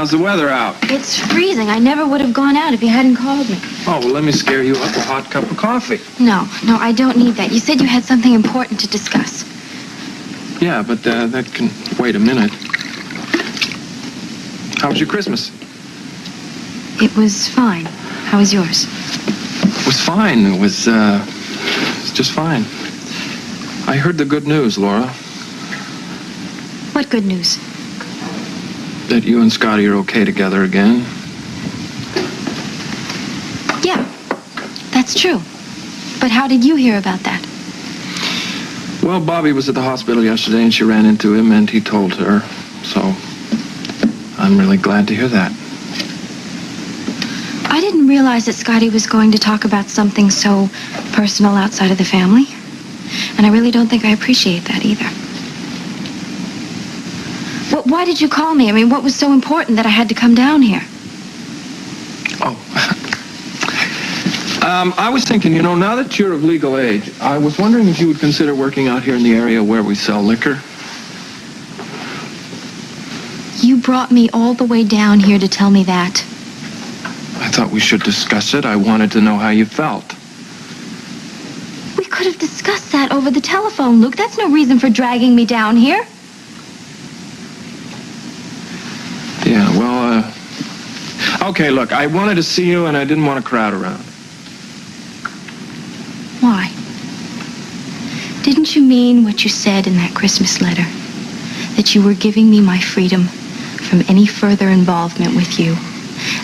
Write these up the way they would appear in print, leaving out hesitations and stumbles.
How's the weather out? It's freezing. I never would have gone out if you hadn't called me. Oh, well, let me scare you up with a hot cup of coffee. No, I don't need that. You said you had something important to discuss. Yeah, but that can wait a minute. How was your Christmas? It was fine. How was yours? It was fine. It was just fine. I heard the good news, Laura. What good news? That you and Scotty are okay together again. Yeah, that's true. But how did you hear about that? Well, Bobbie was at the hospital yesterday and she ran into him and he told her. So, I'm really glad to hear that. I didn't realize that Scotty was going to talk about something so personal outside of the family. And I really don't think I appreciate that either. Why did you call me? I mean, what was so important that I had to come down here? Oh. I was thinking, now that you're of legal age, I was wondering if you would consider working out here in the area where we sell liquor. You brought me all the way down here to tell me that. I thought we should discuss it. I wanted to know how you felt. We could have discussed that over the telephone, Luke. That's no reason for dragging me down here. Yeah, well, okay, look, I wanted to see you and I didn't want a crowd around. Why? Didn't you mean what you said in that Christmas letter? That you were giving me my freedom from any further involvement with you?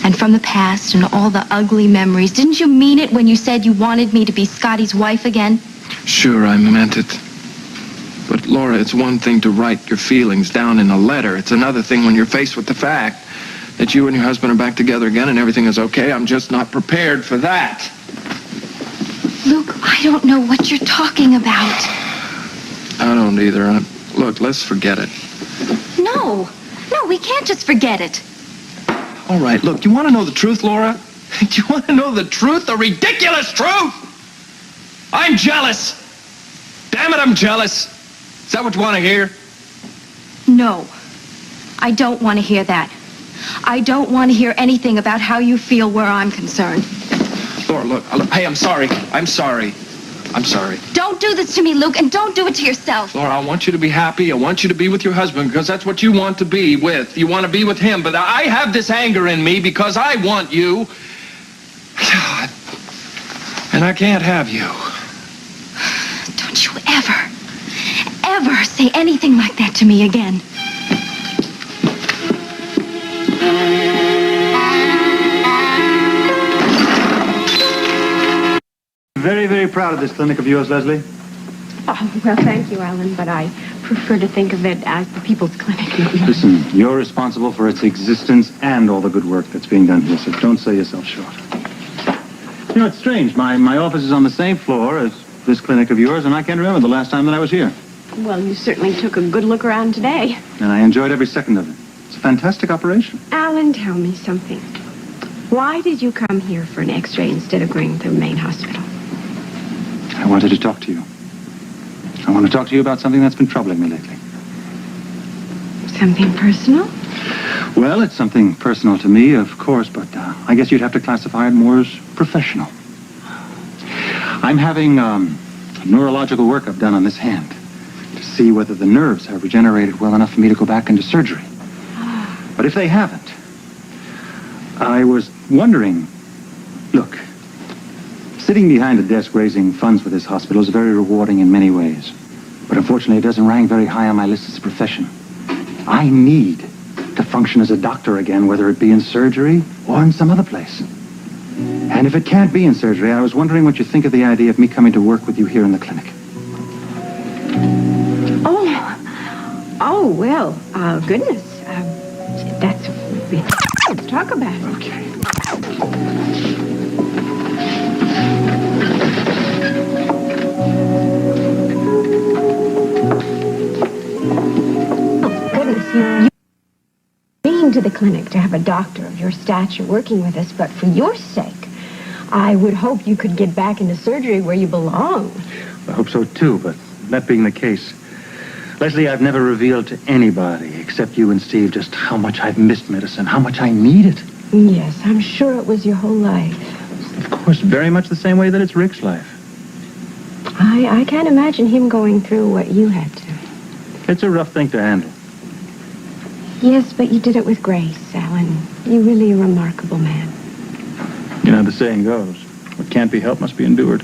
And from the past and all the ugly memories. Didn't you mean it when you said you wanted me to be Scotty's wife again? Sure, I meant it. But, Laura, it's one thing to write your feelings down in a letter. It's another thing when you're faced with the fact that you and your husband are back together again and everything is okay. I'm just not prepared for that. Luke, I don't know what you're talking about. I don't either. Look, let's forget it. No, we can't just forget it. All right, look, you want to know the truth, Laura? Do you want to know the truth, the ridiculous truth? I'm jealous. Damn it, I'm jealous. Is that what you want to hear? No, I don't want to hear that. I don't want to hear anything about how you feel where I'm concerned. Laura, look, hey, I'm sorry. I'm sorry. Don't do this to me, Luke, and don't do it to yourself. Laura, I want you to be happy. I want you to be with your husband because that's what you want to be with. You want to be with him, but I have this anger in me because I want you. And I can't have you. Don't you ever say anything like that to me again. Very, very proud of this clinic of yours, Lesley. Oh, well, thank you, Alan, but I prefer to think of it as the People's Clinic. Listen, you're responsible for its existence and all the good work that's being done here, so don't sell yourself short. It's strange. My office is on the same floor as this clinic of yours, and I can't remember the last time that I was here. Well, you certainly took a good look around today. And I enjoyed every second of it. It's a fantastic operation. Alan, tell me something. Why did you come here for an x-ray instead of going to the main hospital? I wanted to talk to you. I want to talk to you about something that's been troubling me lately. Something personal? Well, it's something personal to me, of course, but I guess you'd have to classify it more as professional. I'm having neurological workup done on this hand to see whether the nerves have regenerated well enough for me to go back into surgery. But if they haven't, I was wondering, look, sitting behind a desk raising funds for this hospital is very rewarding in many ways. But unfortunately, it doesn't rank very high on my list as a profession. I need to function as a doctor again, whether it be in surgery or in some other place. And if it can't be in surgery, I was wondering what you think of the idea of me coming to work with you here in the clinic. Well, goodness. That's... Let's talk about it. Okay. You've been to the clinic to have a doctor of your stature working with us, but for your sake, I would hope you could get back into surgery where you belong. I hope so, too, but that being the case, Lesley, I've never revealed to anybody except you and Steve just how much I've missed medicine, how much I need it. Yes, I'm sure it was your whole life. Of course, very much the same way that it's Rick's life. I can't imagine him going through what you had to. It's a rough thing to handle. Yes, but you did it with grace, Alan. You're really a remarkable man. You know how the saying goes, what can't be helped must be endured.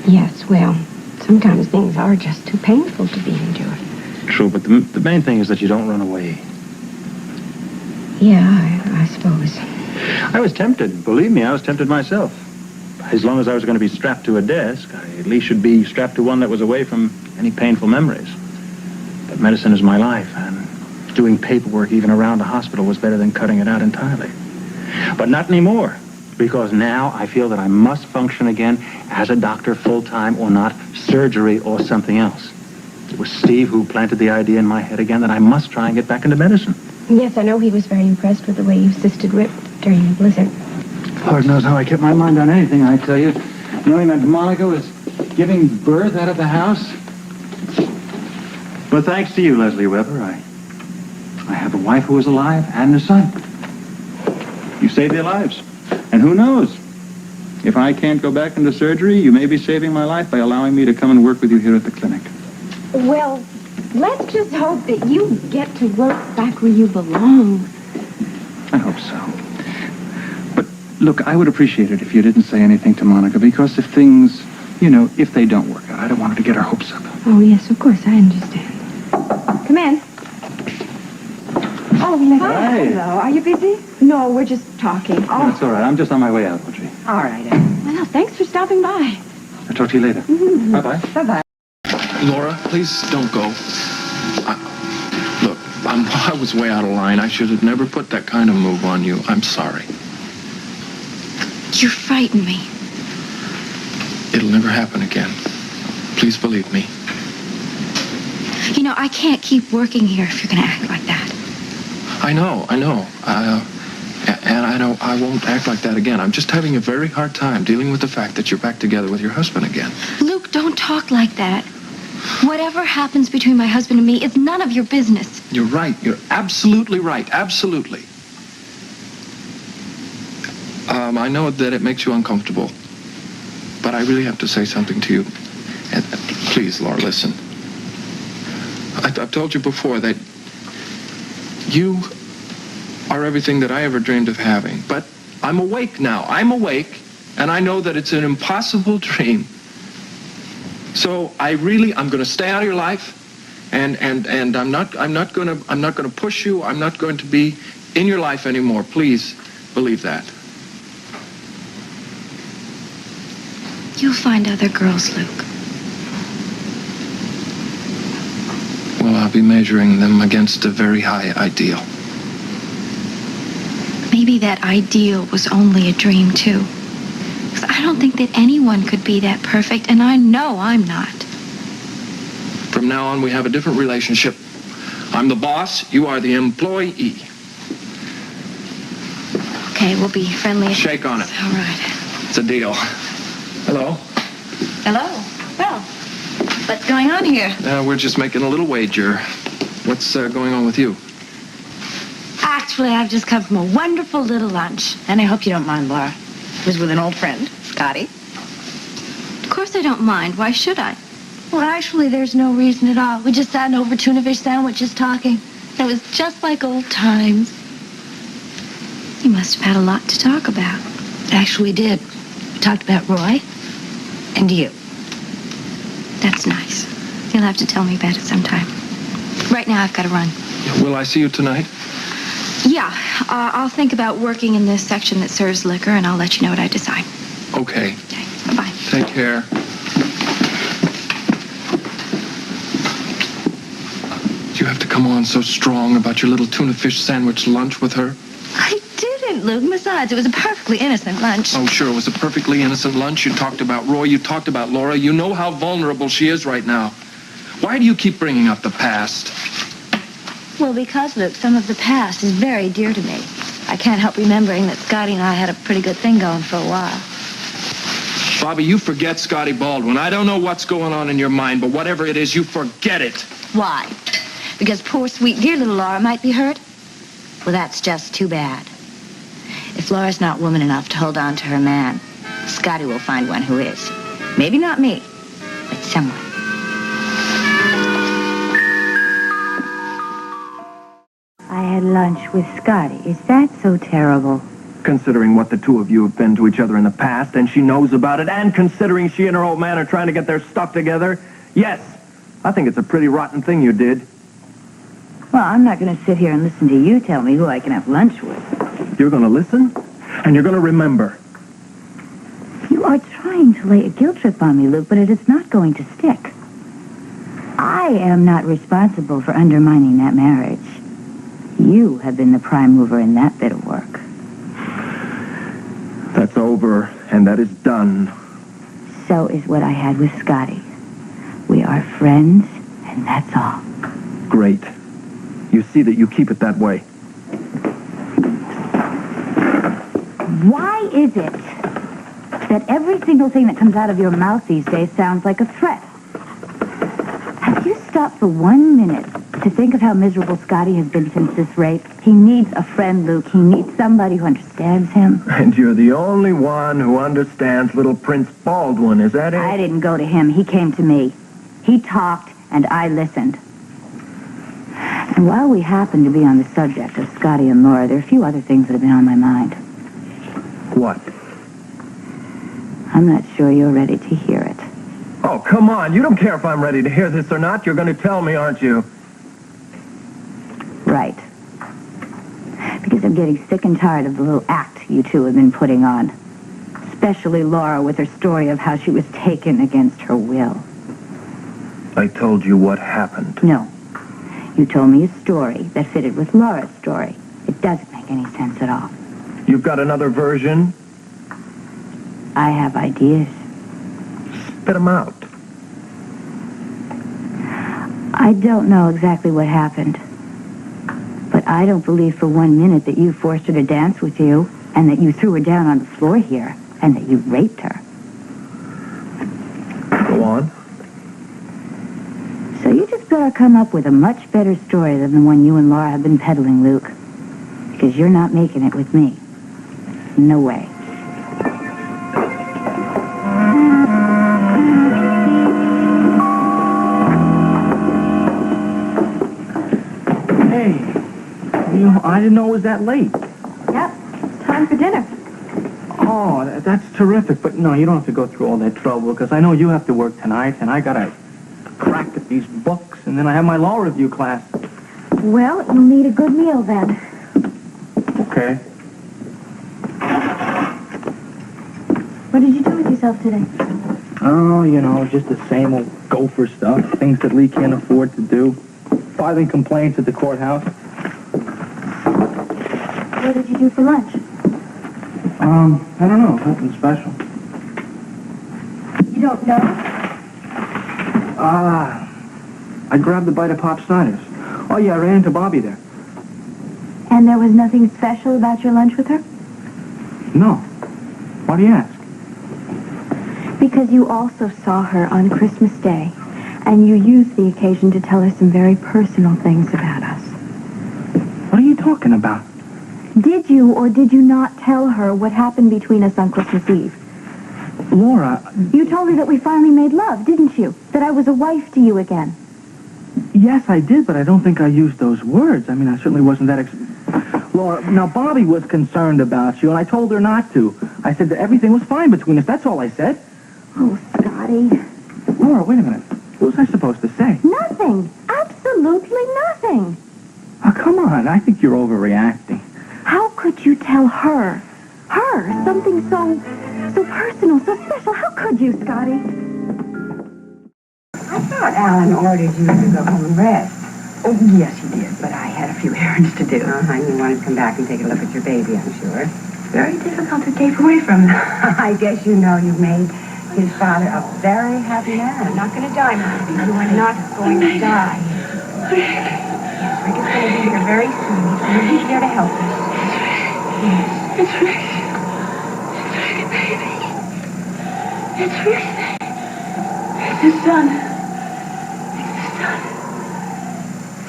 Yes, well, sometimes things are just too painful to be endured. True, but the main thing is that you don't run away. Yeah, I suppose. I was tempted. Believe me, I was tempted myself. As long as I was going to be strapped to a desk, I at least should be strapped to one that was away from any painful memories. But medicine is my life, and doing paperwork even around a hospital was better than cutting it out entirely. But not anymore, because now I feel that I must function again as a doctor full-time or not, surgery or something else. It was Steve who planted the idea in my head again that I must try and get back into medicine. Yes, I know he was very impressed with the way you assisted Rip during the blizzard. Lord knows how I kept my mind on anything, I tell you. Knowing that Monica was giving birth out of the house. But thanks to you, Lesley Weber, I have a wife who is alive and a son. You saved their lives. And who knows? If I can't go back into surgery, you may be saving my life by allowing me to come and work with you here at the clinic. Well, let's just hope that you get to work back where you belong. I hope so. But look, I would appreciate it if you didn't say anything to Monica, because if things, if they don't work out, I don't want her to get her hopes up. Oh, yes, of course, I understand. Come in. Oh, Hi. hello. Are you busy? No, we're just talking. Oh, That's all right. I'm just on my way out, Audrey. all right. Well, thanks for stopping by. I'll talk to you later. Mm-hmm. Bye-bye. Bye-bye. Laura, please don't go. Look, I was way out of line. I should have never put that kind of move on you. I'm sorry. You frighten me. It'll never happen again. Please believe me. I can't keep working here if you're going to act like that. I know. And I know I won't act like that again. I'm just having a very hard time dealing with the fact that you're back together with your husband again. Luke, don't talk like that. Whatever happens between my husband and me is none of your business. You're right. You're absolutely right. Absolutely. I know that it makes you uncomfortable, but I really have to say something to you. And please, Laura, listen. I've told you before that you are everything that I ever dreamed of having. But I'm awake now. I'm awake, and I know that it's an impossible dream. So I'm going to stay out of your life, and I'm not going to push you. I'm not going to be in your life anymore. Please believe that. You'll find other girls, Luke. Well, I'll be measuring them against a very high ideal. Maybe that ideal was only a dream, too. Because I don't think that anyone could be that perfect, and I know I'm not. From now on, we have a different relationship. I'm the boss. You are the employee. Okay, we'll be friendly. Shake on it. All right. It's a deal. Hello? Hello. Well, what's going on here? We're just making a little wager. What's going on with you? Actually, I've just come from a wonderful little lunch. And I hope you don't mind, Laura. It was with an old friend, Scotty. Of course I don't mind. Why should I? Well, actually, there's no reason at all. We just sat over tuna fish sandwiches talking. It was just like old times. You must have had a lot to talk about. Actually, we did. We talked about Roy and you. That's nice. You'll have to tell me about it sometime. Right now, I've got to run. Will I see you tonight? Yeah, I'll think about working in this section that serves liquor, and I'll let you know what I decide. Okay. Okay, bye-bye. Take care. You have to come on so strong about your little tuna fish sandwich lunch with her? I didn't, Luke. Besides, it was a perfectly innocent lunch. Oh, sure, it was a perfectly innocent lunch. You talked about Roy, you talked about Laura. You know how vulnerable she is right now. Why do you keep bringing up the past? Well, because, Luke, some of the past is very dear to me. I can't help remembering that Scotty and I had a pretty good thing going for a while. Bobbie, you forget Scotty Baldwin. I don't know what's going on in your mind, but whatever it is, you forget it. Why? Because poor, sweet, dear little Laura might be hurt? Well, that's just too bad. If Laura's not woman enough to hold on to her man, Scotty will find one who is. Maybe not me, but someone. I had lunch with Scotty. Is that so terrible? Considering what the two of you have been to each other in the past, and she knows about it, and considering she and her old man are trying to get their stuff together, yes, I think it's a pretty rotten thing you did. Well, I'm not going to sit here and listen to you tell me who I can have lunch with. You're going to listen, and you're going to remember. You are trying to lay a guilt trip on me, Luke, but it is not going to stick. I am not responsible for undermining that marriage. You have been the prime mover in that bit of work. That's over, and that is done. So is what I had with Scotty. We are friends, and that's all. Great. You see that you keep it that way. Why is it that every single thing that comes out of your mouth these days sounds like a threat? Have you stopped for 1 minute to think of how miserable Scotty has been since this rape? He needs a friend, Luke. He needs somebody who understands him. And you're the only one who understands little Prince Baldwin, is that it? I didn't go to him. He came to me. He talked, and I listened. And while we happen to be on the subject of Scotty and Laura, there are a few other things that have been on my mind. What? I'm not sure you're ready to hear it. Oh, come on. You don't care if I'm ready to hear this or not. You're going to tell me, aren't you? Right. Because I'm getting sick and tired of the little act you two have been putting on. Especially Laura with her story of how she was taken against her will. I told you what happened. No. You told me a story that fitted with Laura's story. It doesn't make any sense at all. You've got another version? I have ideas. Spit them out. I don't know exactly what happened. But I don't believe for 1 minute that you forced her to dance with you, and that you threw her down on the floor here, and that you raped her. Go on. So you just better come up with a much better story than the one you and Laura have been peddling, Luke. Because you're not making it with me. No way. Hey, I didn't know it was that late. Yep, it's time for dinner. Oh, that's terrific. But no, you don't have to go through all that trouble, because I know you have to work tonight, and I gotta crack at these books, and then I have my law review class. Well, you'll need a good meal then. Okay. What did you do with yourself today? Oh, just the same old gopher stuff. Things that Lee can't afford to do. Filing complaints at the courthouse. What did you do for lunch? I don't know. Nothing special. You don't know? I grabbed a bite of Pop Snyder's. Oh, yeah, I ran into Bobbie there. And there was nothing special about your lunch with her? No. Why do you ask? Because you also saw her on Christmas Day, and you used the occasion to tell her some very personal things about us. What are you talking about? Did you or did you not tell her what happened between us on Christmas Eve? Laura... You told her that we finally made love, didn't you? That I was a wife to you again. Yes, I did, but I don't think I used those words. I mean, I certainly wasn't that... Laura, now, Bobbie was concerned about you, and I told her not to. I said that everything was fine between us. That's all I said. Oh, Scotty. Laura, wait a minute. What was I supposed to say? Nothing. Absolutely nothing. Oh, come on. I think you're overreacting. How could you tell her? Something so personal, so special. How could you, Scotty? I thought Alan ordered you to go home and rest. Oh, yes, he did, but I had a few errands to do. You wanted to come back and take a look at your baby, I'm sure. Very difficult to keep away from. I guess you know you've made his father a very happy man. I'm not going to die, Mommy. You are not going to die. Yes, Rick is going to be here very soon. He's going to be here to help us. Yes. It's Rick. It's Rick, baby. It's Rick. It's the sun.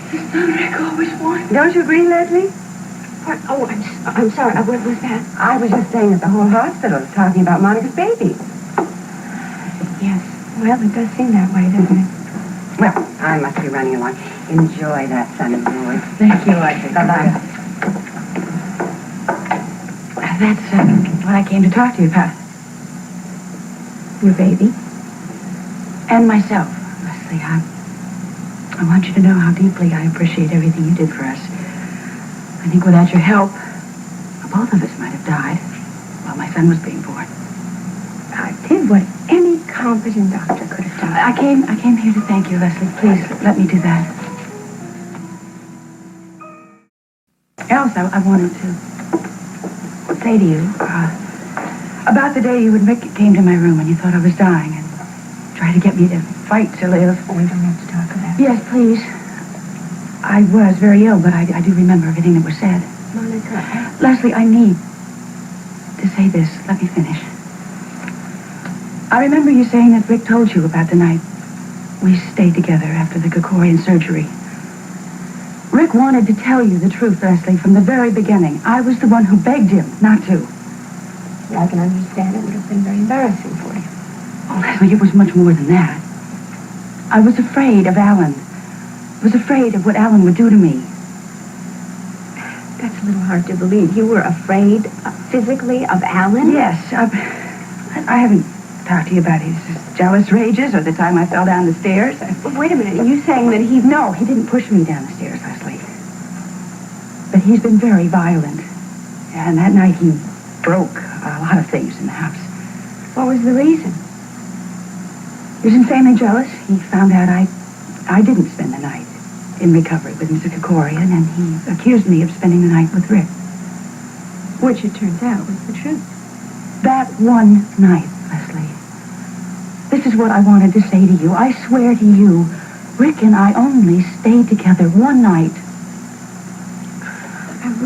It's the son Rick always wanted. Don't you agree, Lesley? What? Oh, I'm sorry. What was that? I was just saying that the whole hospital is talking about Monica's baby. Yes. Well, it does seem that way, doesn't it? Well, I must be running along. Enjoy that, son of yours. Thank you, Audrey. Bye-bye. That's what I came to talk to you about. Your baby? And myself, Lesley. I want you to know how deeply I appreciate everything you did for us. I think without your help, both of us might have died while my son was being born. I did what any competent doctor could have done. I came here to thank you, Lesley. Please, let me do that. Else, I wanted to say to you, about the day you and Rick came to my room and you thought I was dying and tried to get me to fight to live. Oh, we don't have to talk about it. Yes, please. I was very ill, but I do remember everything that was said. Monica, Lesley, I need to say this. Let me finish. I remember you saying that Rick told you about the night we stayed together after the Gregorian surgery. Rick wanted to tell you the truth, Lesley, from the very beginning. I was the one who begged him not to. I can understand it would have been very embarrassing for you. Oh, Lesley, it was much more than that. I was afraid of Alan. I was afraid of what Alan would do to me. That's a little hard to believe. You were afraid physically of Alan? Yes. I haven't talked to you about his jealous rages or the time I fell down the stairs. Wait a minute. Are you saying that he... No, he didn't push me down the stairs, Lesley. But he's been very violent. And that night he broke a lot of things in the house. What was the reason? He was insanely jealous. He found out I didn't spend the night in recovery with Mr. Gregorian, and he accused me of spending the night with Rick. Which it turns out was the truth. That one night, Lesley. This is what I wanted to say to you. I swear to you, Rick and I only stayed together one night.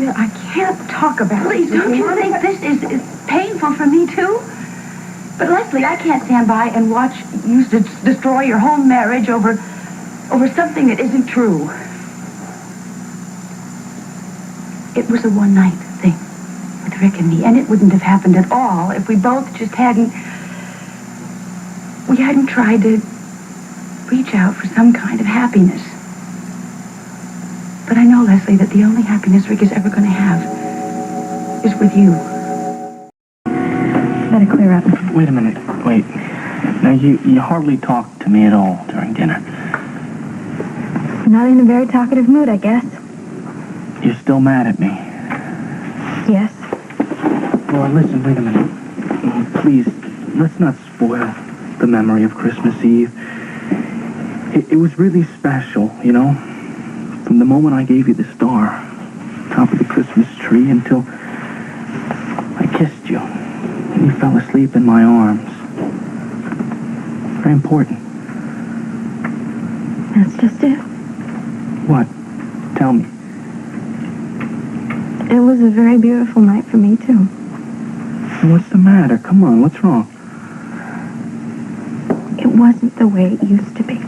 I can't talk about it. Please, don't you think this is painful for me, too? But, Lesley, I can't stand by and watch you destroy your whole marriage over something that isn't true. It was a one-night thing with Rick and me, and it wouldn't have happened at all if we both just hadn't tried to reach out for some kind of happiness. But I know, Lesley, that the only happiness Rick is ever going to have is with you. Better clear up. Wait a minute. Wait. Now, you hardly talked to me at all during dinner. Not in a very talkative mood, I guess. You're still mad at me. Yes. Laura, listen, wait a minute. Please, let's not spoil the memory of Christmas Eve. It was really special, you know? From the moment I gave you the star, top of the Christmas tree, until I kissed you, and you fell asleep in my arms. Very important. That's just it. What? Tell me. It was a very beautiful night for me, too. What's the matter? Come on, what's wrong? It wasn't the way it used to be.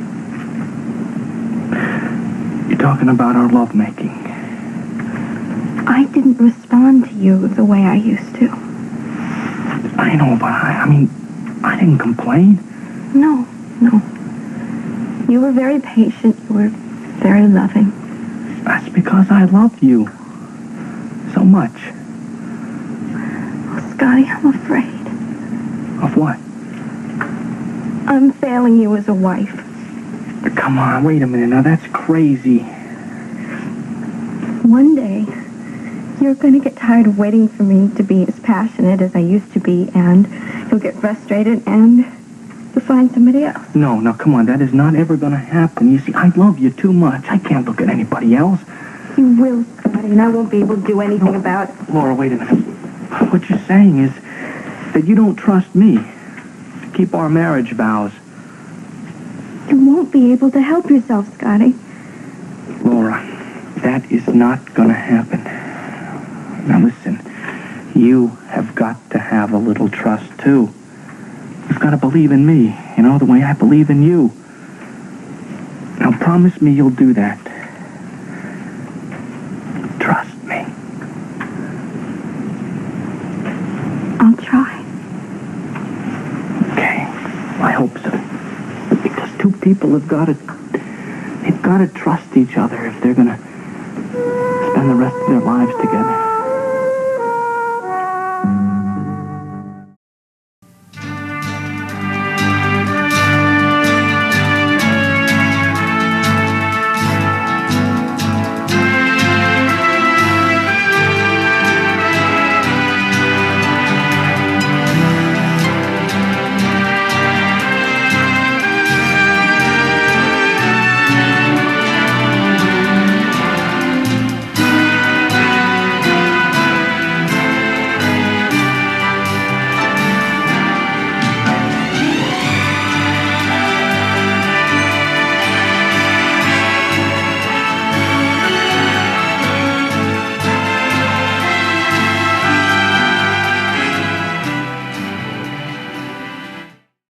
You're talking about our lovemaking. I didn't respond to you the way I used to. I know, but I didn't complain. No. You were very patient. You were very loving. That's because I love you so much. Oh, Scotty, I'm afraid. Of what? I'm failing you as a wife. Come on, wait a minute. Now, that's crazy. One day, you're going to get tired of waiting for me to be as passionate as I used to be, and you'll get frustrated, and you'll find somebody else. No, come on. That is not ever going to happen. You see, I love you too much. I can't look at anybody else. You will, Scotty, and I won't be able to do anything about it. Laura, wait a minute. What you're saying is that you don't trust me to keep our marriage vows. You won't be able to help yourself, Scotty. Laura, that is not going to happen. Now listen, you have got to have a little trust too. you've got to believe in me, the way I believe in you. Now promise me you'll do that. Trust me. I'll try. Okay, I hope so. Because two people they've got to trust each other if they're going to spend the rest of their lives together.